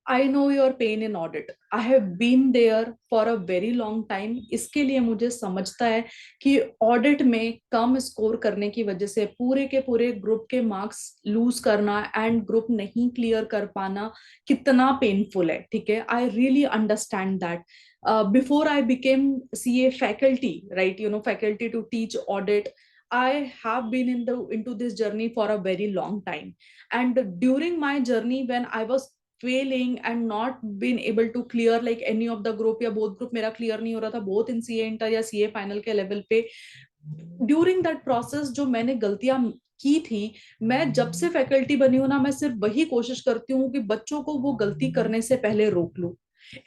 I know your pain in audit, I have been there for a very long time. इसके लिए मुझे समझता है कि ऑडिट में कम स्कोर करने की वजह से पूरे के पूरे ग्रुप के मार्क्स लूज करना एंड ग्रुप नहीं क्लियर कर पाना कितना पेनफुल है। ठीक है, I really understand that. Before I became CA faculty, right, you know, faculty to teach audit, I have been into this journey for a very long time. And during my journey, when I was failing and not been able to clear like any of the group या both group मेरा clear नहीं हो रहा था both in CA inter या CA final के level पे, during that process जो मैंने गलतियां की थी, मैं जब से फैकल्टी बनी हूं ना, मैं सिर्फ वही कोशिश करती हूँ कि बच्चों को वो गलती करने से पहले रोक लूं।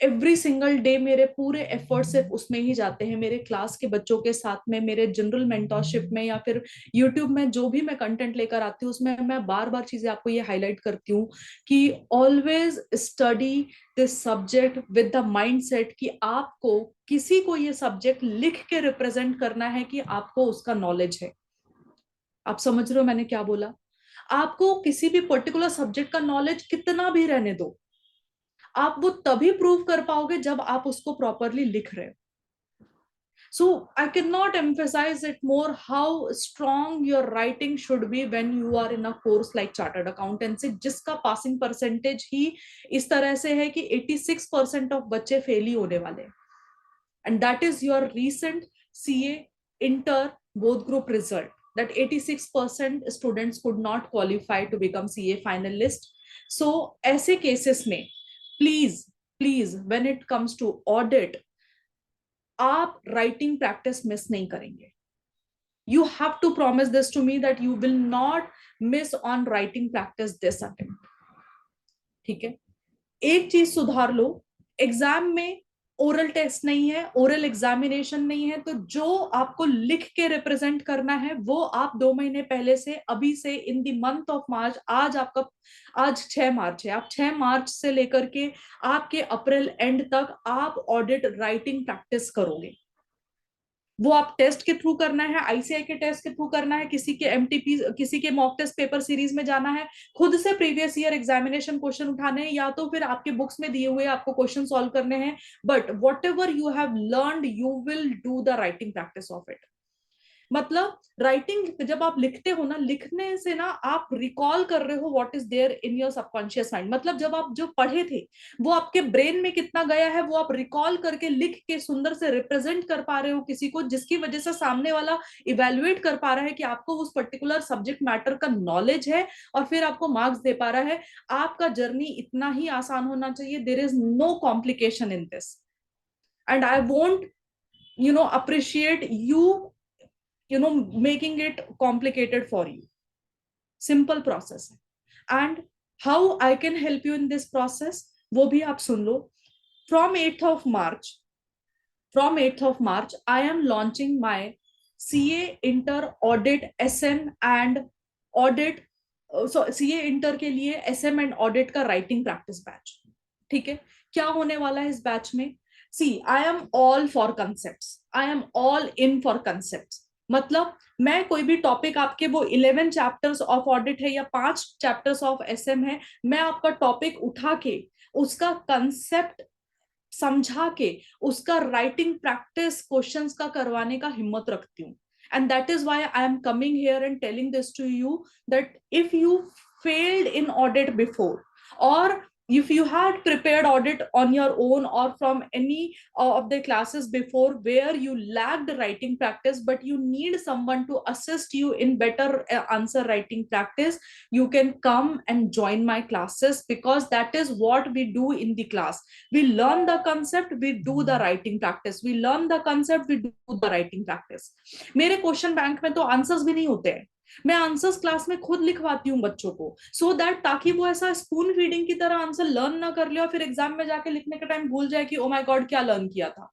एवरी सिंगल डे मेरे पूरे एफर्ट सिर्फ उसमें ही जाते हैं, मेरे क्लास के बच्चों के साथ में, मेरे जनरल मेंटोरशिप में या फिर यूट्यूब में जो भी मैं कंटेंट लेकर आती हूँ उसमें मैं बार बार चीजें आपको ये हाईलाइट करती हूँ कि always study this subject with the mindset कि आपको किसी को ये सब्जेक्ट लिख के रिप्रेजेंट करना है कि आपको उसका नॉलेज है। आप समझ रहे हो मैंने क्या बोला? आपको किसी भी पर्टिकुलर सब्जेक्ट का नॉलेज कितना भी रहने दो, आप वो तभी प्रूव कर पाओगे जब आप उसको प्रॉपरली लिख रहे हो। So I cannot emphasize it more how strong your writing should be when you are in a course like chartered accountancy, जिसका पासिंग परसेंटेज ही इस तरह से है कि 86% ऑफ बच्चे फेल ही होने वाले हैं। And that is your recent CA inter both group result, that 86% students could not qualify to become CA finalist. So ऐसे केसेस में please when it comes to audit, आप राइटिंग प्रैक्टिस मिस नहीं करेंगे। You have to promise this to me that you will not miss on writing practice this attempt. ठीक है, एक चीज सुधार लो, एग्जाम में ओरल टेस्ट नहीं है, ओरल एग्जामिनेशन नहीं है, तो जो आपको लिख के रिप्रेजेंट करना है वो आप 2 महीने पहले से, अभी से in the month of March, आज 6 मार्च है, आप 6 मार्च से लेकर के आपके अप्रैल एंड तक आप ऑडिट राइटिंग प्रैक्टिस करोगे। वो आप टेस्ट के थ्रू करना है, ICAI के टेस्ट के थ्रू करना है, किसी के MTP, किसी के मॉक टेस्ट पेपर सीरीज में जाना है, खुद से प्रीवियस ईयर एग्जामिनेशन क्वेश्चन उठाने हैं, या तो फिर आपके बुक्स में दिए हुए आपको क्वेश्चन सॉल्व करने हैं। But what ever you have learned you will do the writing practice of it. मतलब राइटिंग जब आप लिखते हो ना, लिखने से ना आप रिकॉल कर रहे हो what is there in your subconscious mind. मतलब जब आप जो पढ़े थे वो आपके ब्रेन में कितना गया है, वो आप रिकॉल करके लिख के सुंदर से रिप्रेजेंट कर पा रहे हो किसी को, जिसकी वजह से सामने वाला इवेल्युएट कर पा रहा है कि आपको उस पर्टिकुलर सब्जेक्ट मैटर का नॉलेज है और फिर आपको मार्क्स दे पा रहा है। आपका जर्नी इतना ही आसान होना चाहिए, there is no complication in this. And I won't appreciate making it complicated for you. Simple process है। And how I can help you in this process वो भी आप सुन लो। from 8th of March from 8th of March I am launching my CA Inter Audit SM and Audit, CA Inter के लिए SM and Audit का writing practice batch. ठीक है, क्या होने वाला है इस बैच में? See I am all for concept, I am all in for concept. मतलब मैं कोई भी टॉपिक, आपके वो 11 चैप्टर्स ऑफ ऑडिट है या 5 चैप्टर्स ऑफ SM है, मैं आपका टॉपिक उठा के उसका कंसेप्ट समझा के उसका राइटिंग प्रैक्टिस क्वेश्चंस का करवाने का हिम्मत रखती हूँ। And that is why I am coming here and telling this to you, that if you failed in audit before, or if you had prepared audit on your own or from any of the classes before where you lacked writing practice but you need someone to assist you in better answer writing practice, you can come and join my classes, because that is what we do in the class. We learn the concept, we do the writing practice, we learn the concept, we do the writing practice. मेरे question bank में तो answers भी नहीं होते हैं, मैं answers class में खुद लिखवाती हूँ बच्चों को, सो दैट ताकि वो ऐसा स्पून फीडिंग की तरह आंसर लर्न ना कर ले और फिर एग्जाम में जाके लिखने के टाइम भूल जाए कि ओ माय गॉड क्या लर्न किया था।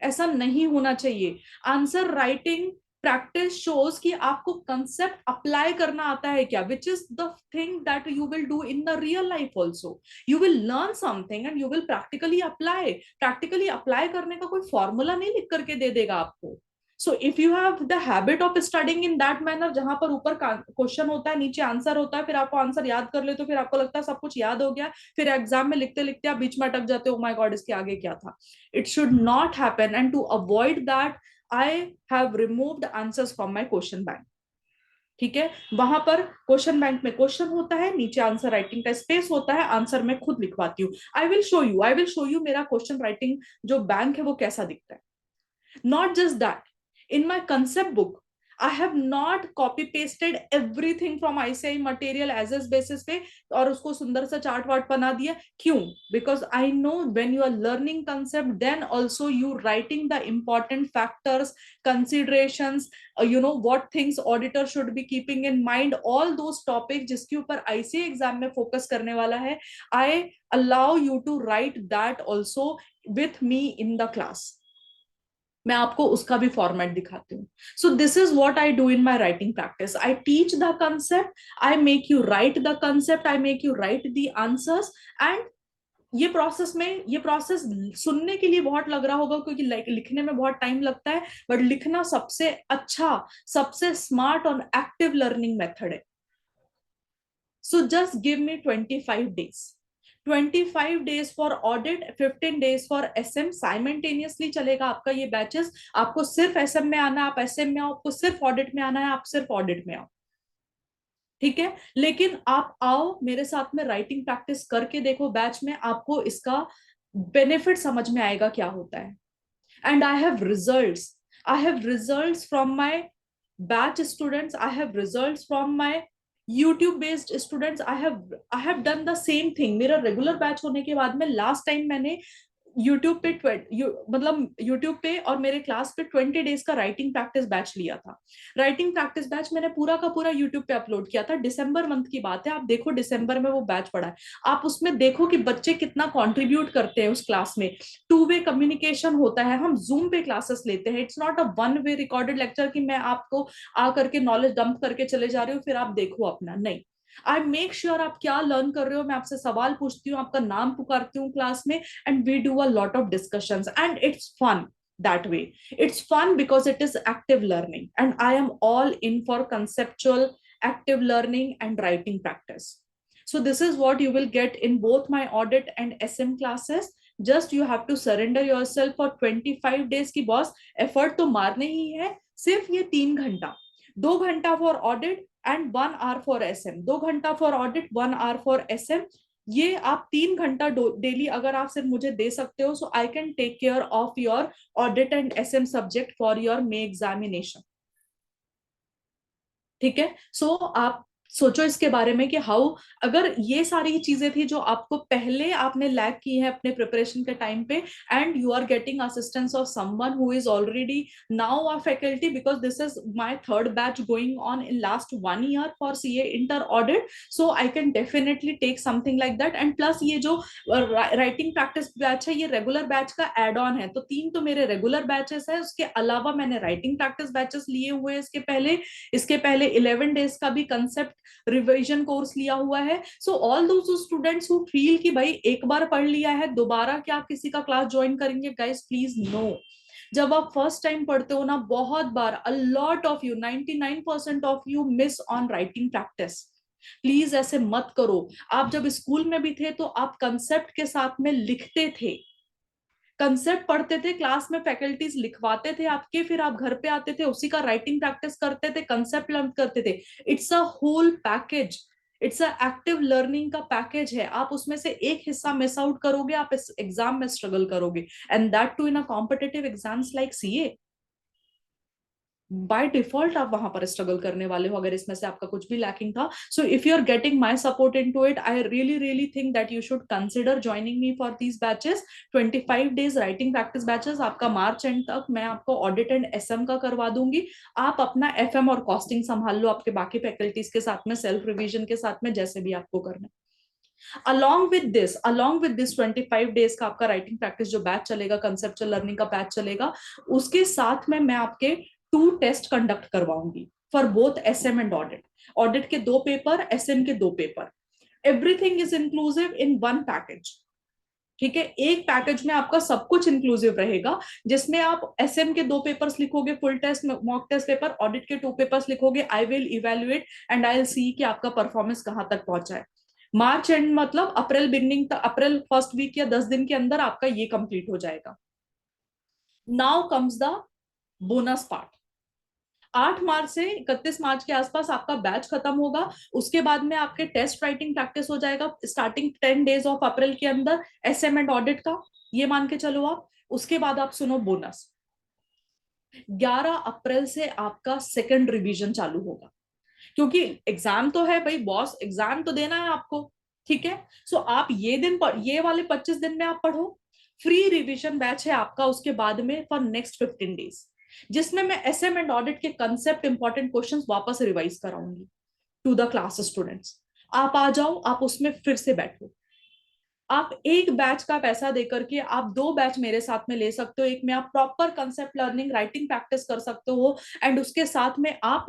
ऐसा नहीं होना चाहिए। आंसर राइटिंग प्रैक्टिस शोज कि आपको कंसेप्ट अप्लाई करना आता है क्या, which is the thing that you will do in the real life also. You will learn something and you will practically apply. Practically apply करने का कोई फॉर्मूला नहीं लिख करके दे देगा आपको, सो if you have the habit of studying in that manner, जहां पर ऊपर क्वेश्चन होता है, नीचे आंसर होता है, फिर आपको आंसर याद कर ले तो फिर आपको लगता है सब कुछ याद हो गया, फिर एग्जाम में लिखते लिखते आप बीच में अटक जाते हो, माय गॉड इसके आगे क्या था. It should not happen, and to avoid that I have removed answers from my question bank. ठीक है, वहां पर क्वेश्चन बैंक में क्वेश्चन होता है, नीचे आंसर राइटिंग का स्पेस होता है, आंसर मैं खुद लिखवाती हूँ. आई विल शो यू मेरा क्वेश्चन राइटिंग जो बैंक है वो कैसा दिखता है. Not just that, in my concept book, I have not copy pasted everything from ICI material as is basis पे और उसको सुंदर सा चार्ट वार्ट बना दिया. क्यों? Because I know when you are learning concept, then also you writing the important factors, considerations, what things auditor should be keeping in mind, all those topics जिसके ऊपर ICI एग्जाम में focus करने वाला है. I allow you to write that also with me in the class. मैं आपको उसका भी फॉर्मेट दिखाती हूँ. सो this is what I do in my writing practice. I teach the concept, I make you right the concept, I make you right the answers. And ये process सुनने के लिए बहुत लग रहा होगा क्योंकि लिखने में बहुत टाइम लगता है, बट लिखना सबसे अच्छा, सबसे स्मार्ट और एक्टिव लर्निंग मेथड है. So just give me 25 days. 25 days for audit, 15 days for SM. Simultaneously चलेगा आपका ये बैचेस. आपको सिर्फ एसएम में आना है, आप एसएम में आओ. आपको सिर्फ ऑडिट में आना है, आप सिर्फ ऑडिट में आओ. ठीक है, लेकिन आप आओ मेरे साथ में, राइटिंग प्रैक्टिस करके देखो बैच में, आपको इसका बेनिफिट समझ में आएगा क्या होता है. And I have results from my batch students, I have results from my YouTube based students. I have done the same thing. मेरा रेगुलर बैच होने के बाद में लास्ट टाइम मैंने यूट्यूब पे मतलब यूट्यूब पे और मेरे क्लास पे 20 डेज का राइटिंग प्रैक्टिस बैच लिया था. राइटिंग प्रैक्टिस बैच मैंने पूरा का पूरा यूट्यूब पे अपलोड किया था. दिसंबर मंथ की बात है, आप देखो दिसंबर में वो बैच पड़ा है. आप उसमें देखो कि बच्चे कितना कंट्रीब्यूट करते हैं उस क्लास में. 2 वे कम्युनिकेशन होता है, हम जूम पे क्लासेस लेते हैं. It's not a 1 way recorded lecture कि मैं आपको आ करके नॉलेज डंप करके चले जा रही हूँ फिर आप देखो अपना. नहीं, आई मेक श्योर आप क्या लर्न कर रहे हो, मैं आपसे सवाल पूछती हूँ, आपका नाम पुकारती हूँ क्लास में, and we do a lot of discussions, and it's fun that way. It's fun because it is active learning, and I am all in for conceptual active learning and writing practice. So this is what you will get in both my audit and SM classes. Just you have to surrender yourself for 25 days की boss effort तो मारने ही है. सिर्फ ये 3 घंटा, 2 घंटा for audit and 1 hour for SM, 2 घंटा for audit, 1 hour for SM. ये आप 3 घंटा डेली अगर आप सिर्फ मुझे दे सकते हो, so I can take care of your audit and SM subject for your May examination. ठीक है, सो आप सोचो इसके बारे में कि हाउ, अगर ये सारी चीजें थी जो आपको पहले आपने लैक की है अपने प्रिपरेशन के टाइम पे, and you are getting assistance of someone who is already now a faculty, because this is my third batch going on in last 1 year for CA inter audit. So I can definitely take something like that. And plus ये जो writing practice batch है ये regular batch का add on है. तो 3 तो मेरे regular batches है, उसके अलावा मैंने राइटिंग प्रैक्टिस बैचेस लिए हुए हैं इसके पहले 11 डेज का भी कंसेप्ट रिवीजन कोर्स लिया हुआ है. So all those students who feel कि भाई एक बार पढ़ लिया है दोबारा क्या किसी का क्लास ज्वाइन करेंगे, गाइस प्लीज नो. जब आप फर्स्ट टाइम पढ़ते हो ना, बहुत बार a lot of you, 99% of you miss on writing practice. Please ऐसे मत करो. आप जब स्कूल में भी थे तो आप कंसेप्ट के साथ में लिखते थे, कंसेप्ट पढ़ते थे, क्लास में फैकल्टीज लिखवाते थे आपके, फिर आप घर पे आते थे उसी का राइटिंग प्रैक्टिस करते थे, कंसेप्ट लर्न करते थे. It's a whole package, it's a active learning का पैकेज है. आप उसमें से एक हिस्सा मिस आउट करोगे, आप इस एग्जाम में स्ट्रगल करोगे, and that too in a competitive exams like CA. By default आप वहां पर स्ट्रगल करने वाले हो अगर इसमें से आपका कुछ भी लैकिंग था. So if you are getting my support into it, I really think that you should consider joining me for these batches. 25 days writing practice batches आपका मार्च एंड तक मैं आपको ऑडिट एंड एसएम का करवा दूंगी. आप अपना एफएम और कॉस्टिंग संभाल लो आपके बाकी फैकल्टीज के साथ में, सेल्फ रिविजन के साथ में, जैसे भी आपको करना है. along with this 25 डेज का आपका राइटिंग प्रैक्टिस जो बैच चलेगा, कंसेप्चुअल लर्निंग का बैच चलेगा, उसके साथ में मैं आपके 2 टेस्ट कंडक्ट करवाऊंगी for both SM and audit. Audit के 2 पेपर, एसएम के 2 paper. Everything is inclusive in 1 package. ठीक है, एक पैकेज में आपका सब कुछ इंक्लूसिव रहेगा, जिसमें आप एसएम के 2 पेपर्स लिखोगे, full test mock test paper, audit के 2 पेपर्स लिखोगे, I will evaluate and I will see कि आपका परफॉर्मेंस कहां तक पहुंचा है। मार्च एंड मतलब अप्रैल बिगनिंग तक, अप्रैल फर्स्ट वीक या 10 दिन के अंदर आपका ये कंप्लीट हो जाएगा। Now comes the bonus part. 8 March से 31 मार्च के आसपास आपका बैच खत्म होगा। उसके बाद में आपके टेस्ट राइटिंग प्रैक्टिस हो जाएगा स्टार्टिंग 10 डेज ऑफ अप्रैल के अंदर, एसएम एंड ऑडिट का, ये मान के चलो आप। उसके बाद आप सुनो बोनस, 11 अप्रैल से आपका सेकंड रिवीजन चालू होगा, क्योंकि एग्जाम तो है भाई बॉस, एग्जाम तो देना है आपको। ठीक है, सो आप ये वाले 25 दिन में आप पढ़ो। फ्री रिवीजन बैच है आपका उसके बाद में फॉर नेक्स्ट 15 डेज, जिसमें मैं एसएम एंड ऑडिट के कंसेप्ट इंपॉर्टेंट क्वेश्चंस वापस रिवाइज कराऊंगी टू द क्लास स्टूडेंट्स। आप आ जाओ, आप उसमें फिर से बैठो। आप एक बैच का पैसा देकर के आप 2 बैच मेरे साथ में ले सकते हो। एक में आप proper concept learning writing practice कर सकते हो, एंड उसके साथ में आप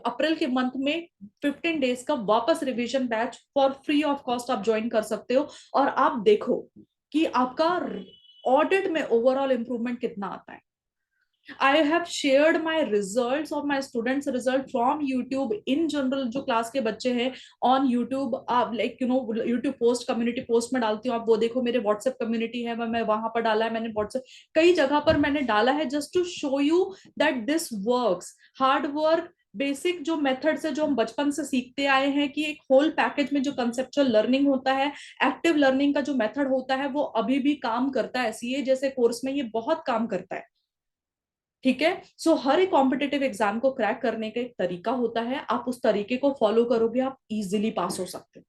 अप्रैल के मंथ में 15 डेज का वापस revision batch for free of cost आप ज्वाइन कर सकते हो। और आप देखो कि आपका ऑडिट में ओवरऑल इंप्रूवमेंट कितना आता है। I have shared my results of my students' result from YouTube in general, जो क्लास के बच्चे हैं on YouTube, आप like YouTube post community post में डालती हूँ, आप वो देखो। मेरे व्हाट्सएप कम्युनिटी है, मैं वहां पर डाला है मैंने, व्हाट्सएप कई जगह पर मैंने डाला है, just to show you that this works. Hard work, basic जो मेथड्स है जो हम बचपन से सीखते आए हैं कि एक होल पैकेज में जो कंसेप्चुअल लर्निंग होता है, एक्टिव लर्निंग का जो मेथड होता है, वो अभी भी काम करता है। सीए जैसे कोर्स में ये बहुत काम करता है। ठीक है, सो हर एक कॉम्पिटेटिव एग्जाम को क्रैक करने का एक तरीका होता है, आप उस तरीके को फॉलो करोगे, आप इजीली पास हो सकते हो।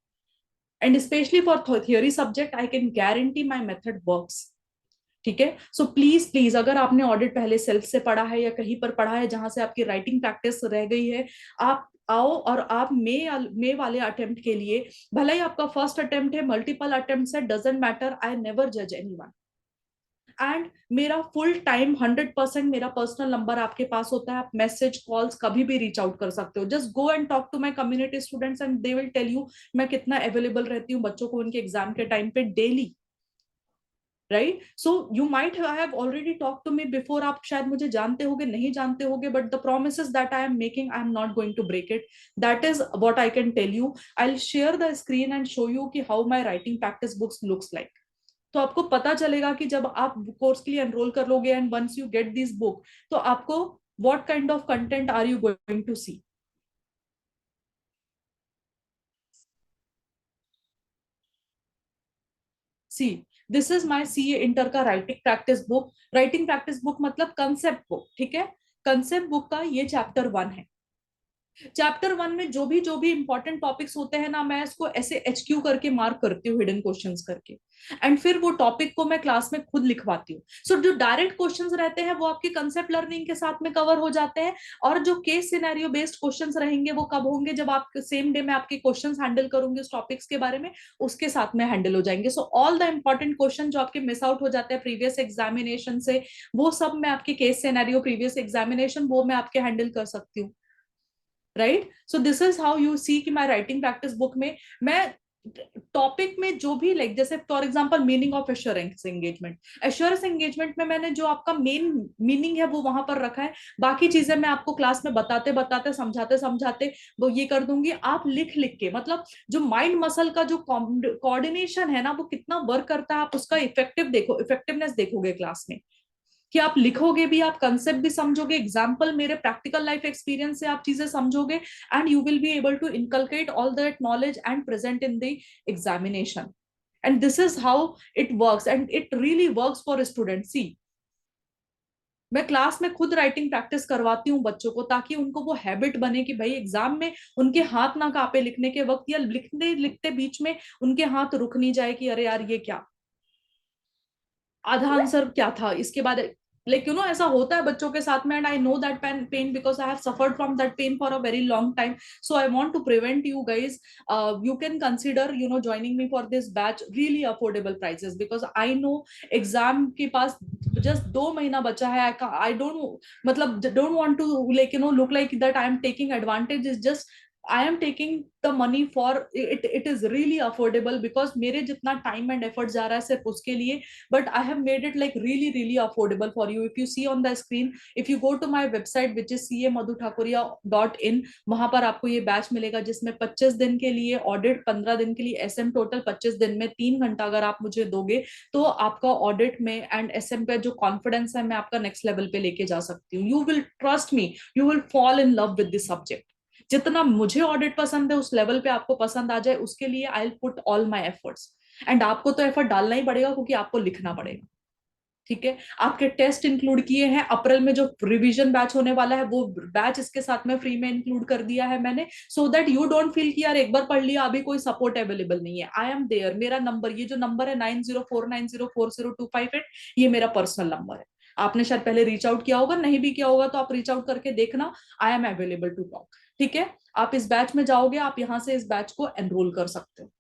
And specially for theory subject I can guarantee my method works. ठीक है, सो प्लीज प्लीज, अगर आपने ऑडिट पहले सेल्फ से पढ़ा है या कहीं पर पढ़ा है जहां से आपकी राइटिंग प्रैक्टिस रह गई है, आप आओ और आप मे वाले अटेम्प्ट के लिए, भले ही आपका फर्स्ट अटेम्प्ट है, मल्टीपल अटेम्प्ट है, डजेंट मैटर, आई नेवर जज एनीवन। एंड मेरा फुल टाइम 100% मेरा पर्सनल नंबर आपके पास होता है, आप मैसेज कॉल्स कभी भी रीच आउट कर सकते हो। Just go and talk to my community students and they will tell you मैं कितना अवेलेबल रहती हूँ बच्चों को उनके एग्जाम के टाइम पे daily. Right, so you might have already talk to me before, आप शायद मुझे जानते होगे नहीं जानते होगे, but the promises that I am making I am not going to break it. That is what I can tell you. I will share the screen and show you कि how my writing practice books looks like. तो आपको पता चलेगा कि जब आप course के लिए एनरोल कर लोगे and once you get this book, तो आपको what kind of content are you going to see. See, this is my CA inter का writing practice book. Writing practice book मतलब कंसेप्ट बुक। ठीक है, कंसेप्ट बुक का ये chapter 1 है। Chapter 1 में जो भी इंपॉर्टेंट टॉपिक्स होते हैं ना, मैं इसको ऐसे एचक्यू करके मार्क करती हूँ, हिडन क्वेश्चंस करके, एंड फिर वो टॉपिक को मैं क्लास में खुद लिखवाती हूँ। सो जो डायरेक्ट क्वेश्चंस रहते हैं वो आपके कंसेप्ट लर्निंग के साथ में कवर हो जाते हैं, और जो केस सिनेरियो बेस्ड क्वेश्चंस रहेंगे वो कब होंगे, जब आप सेम डे में आपके क्वेश्चंस हैंडल करूंगी उस टॉपिक्स के बारे में, उसके साथ में हैंडल हो जाएंगे। So all the important question जो आपके मिस आउट हो जाते हैं प्रीवियस एग्जामिनेशन से, वो सब मैं आपके केस सिनेरियो प्रीवियस एग्जामिनेशन वो मैं आपके हैंडल कर सकती हूँ। Right, so this is how you see कि माई राइटिंग प्रैक्टिस बुक में मैं टॉपिक में जो भी लाइक जैसे for example meaning of assurance engagement, assurance engagement में मैंने जो आपका मेन मीनिंग है वो वहां पर रखा है। बाकी चीजें मैं आपको क्लास में बताते बताते समझाते समझाते वो ये कर दूंगी। आप लिख लिख के, मतलब जो माइंड मसल का जो कोऑर्डिनेशन है ना वो कितना वर्क करता है, आप उसका इफेक्टिवनेस देखोगे क्लास में, कि आप लिखोगे भी, आप कंसेप्ट भी समझोगे, एग्जाम्पल मेरे प्रैक्टिकल लाइफ एक्सपीरियंस से आप चीजें समझोगे, and you will be able to inculcate all that knowledge and present in the examination. And this is how it works, and it really works for student. See, मैं class में खुद writing practice करवाती हूँ बच्चों को, ताकि उनको वो हैबिट बने कि भाई एग्जाम में उनके हाथ ना कांपे लिखने के वक्त, या लिखते लिखते बीच में उनके हाथ रुक नहीं जाए कि अरे यार ये क्या, आधा आंसर क्या था इसके बाद। लाइक ऐसा होता है बच्चों के साथ में, and I know that pain because I have suffered from that pain for a very long time. So I want to prevent you guys, you can consider joining me for this batch, really affordable prices, because I know exam के पास just 2 महीना बचा है। I don't मतलब don't want to like look like that I am taking advantage, is just I am taking the money for it, it is really affordable because मेरे जितना time and effort जा रहा है सिर्फ उसके लिए, but I have made it like really really affordable for you. If you see on the screen, if you go to my website which is CA madhuthakuriya.in, वहां पर आपको ये बैच मिलेगा जिसमें 25 दिन के लिए ऑडिट, 15 दिन के लिए SM, टोटल 25 दिन में 3 घंटा अगर आप मुझे दोगे तो आपका ऑडिट में एंड SM पे जो कॉन्फिडेंस है मैं आपका नेक्स्ट लेवल पे लेके जा सकती हूँ. You will trust me, you will fall in love with this subject. जितना मुझे ऑडिट पसंद है उस लेवल पे आपको पसंद आ जाए, उसके लिए I will put all my efforts. And आपको तो एफर्ट डालना ही पड़ेगा क्योंकि आपको लिखना पड़ेगा. ठीक है, आपके टेस्ट इंक्लूड किए हैं. अप्रैल में जो रिवीजन बैच होने वाला है वो बैच इसके साथ में फ्री में इंक्लूड कर दिया है मैंने, so that you don't feel कि यार एक बार पढ़ लिया अभी कोई सपोर्ट अवेलेबल नहीं है. I am there. मेरा नंबर, ये जो नंबर है 9049040258, ये मेरा पर्सनल नंबर है. आपने शायद पहले रीच आउट किया होगा, नहीं भी किया होगा तो आप रीच आउट करके देखना. I am available to talk. ठीक है, आप इस बैच में जाओगे, आप यहां से इस बैच को एनरोल कर सकते हो.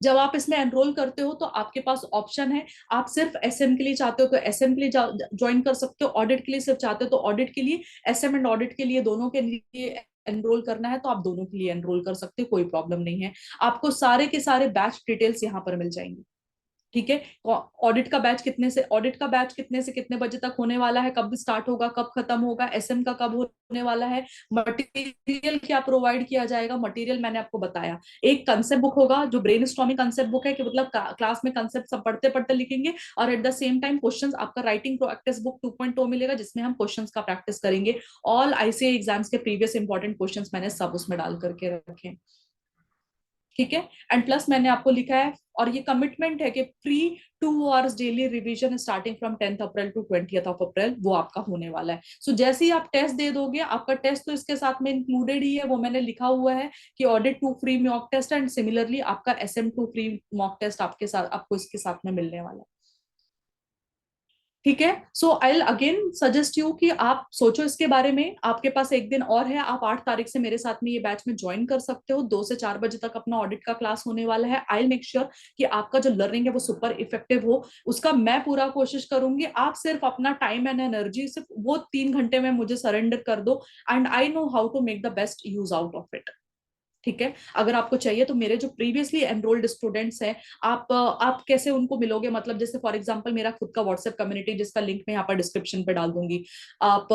जब आप इसमें एनरोल करते हो तो आपके पास ऑप्शन है, आप सिर्फ SM के लिए चाहते हो तो SM के लिए ज्वाइन कर सकते हो, ऑडिट के लिए सिर्फ चाहते हो तो ऑडिट के लिए, SM एंड ऑडिट के लिए, दोनों के लिए एनरोल करना है तो आप दोनों के लिए एनरोल कर सकते हो, कोई प्रॉब्लम नहीं है. आपको सारे के सारे बैच डिटेल्स यहाँ पर मिल जाएंगी. ठीक है, ऑडिट का बैच कितने से कितने बजे तक होने वाला है, कब स्टार्ट होगा, कब खत्म होगा, SM का कब होने वाला है, मटेरियल क्या प्रोवाइड किया जाएगा. मटेरियल मैंने आपको बताया, एक कंसेप्ट बुक होगा जो ब्रेन स्टॉर्मिंग कंसेप्ट बुक है कि मतलब क्लास में कंसेप्ट सब पढ़ते पढ़ते लिखेंगे, और at the same time questions, आपका राइटिंग प्रैक्टिस बुक 2.0 मिलेगा जिसमें हम क्वेश्चंस का प्रैक्टिस करेंगे. ऑल ICAI एग्जाम्स के प्रीवियस इंपॉर्टेंट क्वेश्चंस मैंने सब उसमें डाल करके रखे. ठीक है, एंड प्लस मैंने आपको लिखा है, और ये कमिटमेंट है कि free 2 hours daily revision starting from 10th April to 20th April वो आपका होने वाला है. सो जैसे ही आप टेस्ट दे दोगे, आपका टेस्ट तो इसके साथ में इंक्लूडेड ही है, वो मैंने लिखा हुआ है कि audit 2 free mock test and similarly आपका SM2 फ्री मॉक टेस्ट आपके साथ, आपको इसके साथ में मिलने वाला है. ठीक है, सो आई अगेन सजेस्ट यू कि आप सोचो इसके बारे में. आपके पास एक दिन और है, आप 8 तारीख से मेरे साथ में ये बैच में ज्वाइन कर सकते हो. 2 से 4 बजे तक अपना ऑडिट का क्लास होने वाला है. आई मेक श्योर कि आपका जो लर्निंग है वो सुपर इफेक्टिव हो, उसका मैं पूरा कोशिश करूंगी. आप सिर्फ अपना टाइम एंड एनर्जी सिर्फ वो 3 घंटे में मुझे सरेंडर कर दो, and I know how to make the best use out of it. ठीक है, अगर आपको चाहिए तो मेरे जो प्रीवियसली एनरोल्ड स्टूडेंट्स हैं, आप कैसे उनको मिलोगे, मतलब जैसे फॉर एग्जांपल मेरा खुद का व्हाट्सएप कम्युनिटी जिसका लिंक मैं यहाँ पर डिस्क्रिप्शन पे डाल दूंगी. आप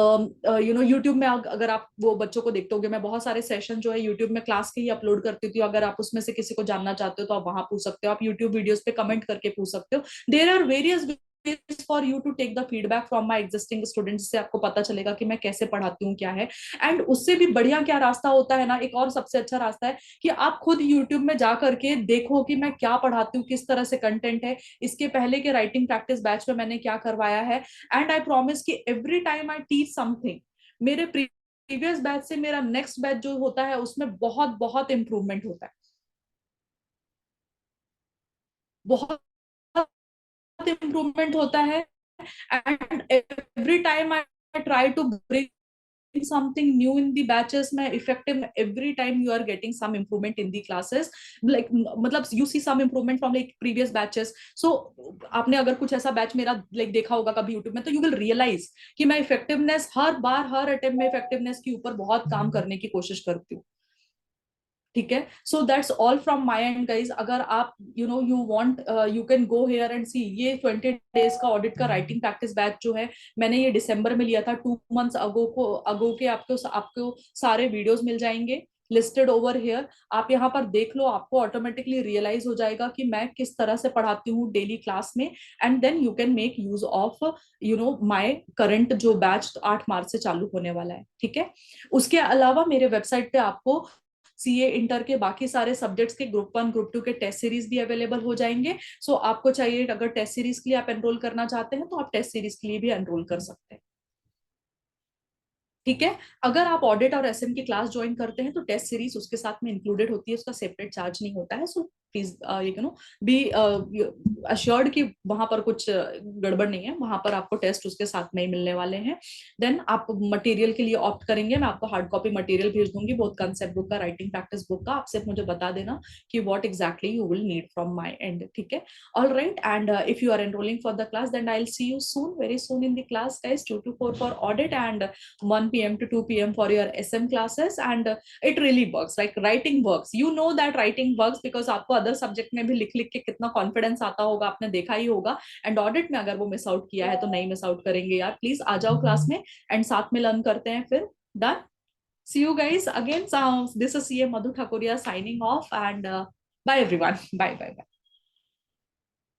यूट्यूब में अगर आप वो बच्चों को देखते होगे, मैं बहुत सारे सेशन जो है यूट्यूब में क्लास के ही अपलोड करती थी. अगर आप उसमें से किसी को जानना चाहते हो तो आप वहां पूछ सकते हो, आप यूट्यूब वीडियोज पे कमेंट करके पूछ सकते हो. There are various for you to take the feedback from my existing students, से आपको पता चलेगा कि मैं कैसे पढ़ाती हूँ, क्या है. एंड उससे भी बढ़िया क्या रास्ता होता है ना, एक और सबसे अच्छा रास्ता है कि आप खुद यूट्यूब में जा करके देखो कि मैं क्या पढ़ाती हूँ, किस तरह से कंटेंट है. इसके पहले के राइटिंग प्रैक्टिस बैच में मैंने क्या करवाया है, एंड आई प्रॉमिस कि every time I teach something, मेरे प्रीवियस बैच से मेरा नेक्स्ट बैच जो होता है उसमें बहुत बहुत इंप्रूवमेंट होता है, बहुत इम्प्रूवमेंट होता है. And every time I try to bring something new in the batches में effective. Every time you are getting some improvement in the classes, like मतलब you see some improvement from like previous batches. So आपने अगर कुछ ऐसा batch मेरा like देखा होगा कभी YouTube में तो you will realize कि मैं effectiveness हर बार हर अटेम्प्ट में effectiveness के ऊपर बहुत काम करने की कोशिश करती हूँ. ठीक है, so that's all from my end guys. अगर आप you want you can go here and see. ये 20 डेज का ऑडिट का राइटिंग प्रैक्टिस बैच जो है मैंने ये दिसंबर में लिया था, 2 मंथ्स अगो के आपको आपको सारे वीडियोस मिल जाएंगे लिस्टेड ओवर हेयर. आप यहाँ पर देख लो, आपको ऑटोमेटिकली रियलाइज हो जाएगा कि मैं किस तरह से पढ़ाती हूँ डेली क्लास में. And then you can make use of my current जो बैच 8 मार्च से चालू होने वाला है. ठीक है, उसके अलावा मेरे वेबसाइट पे आपको CA इंटर के बाकी सारे सब्जेक्ट्स के ग्रुप 1 ग्रुप 2 के टेस्ट सीरीज भी अवेलेबल हो जाएंगे. सो आपको चाहिए, अगर टेस्ट सीरीज के लिए आप एनरोल करना चाहते हैं तो आप टेस्ट सीरीज के लिए भी एनरोल कर सकते हैं. ठीक है, अगर आप ऑडिट और SM की क्लास ज्वाइन करते हैं तो टेस्ट सीरीज उसके साथ में इंक्लूडेड होती है, उसका सेपरेट चार्ज नहीं होता है. So please you know B assured कि वहां पर कुछ गड़बड़ नहीं है, वहां पर आपको टेस्ट उसके साथ में ही मिलने वाले हैं. देन आप मटेरियल के लिए ऑप्ट करेंगे, मैं आपको हार्ड कॉपी मटेरियल भेज दूंगी, बहुत कंसेप्ट बुक का, राइटिंग प्रैक्टिस बुक का. आप सिर्फ मुझे बता देना कि what exactly you will need from my end. ठीक है, all right. And if you are enrolling for the class then I will see you soon, very soon in the class guys. 2 to 4 for audit and 1 p.m. to 2 p.m. for your SM classes, and it really works. Like writing works. You know that writing works because आपको other subject में भी लिख लिख के कितना confidence आता होगा, आपने देखा ही होगा. And audit में अगर वो miss out किया है तो नहीं miss out करेंगे यार. Please आ जाओ class में and साथ में learn करते हैं फिर. Done. See you guys again. So, this is CA Madhu Thakuria signing off, and bye everyone. Bye bye bye.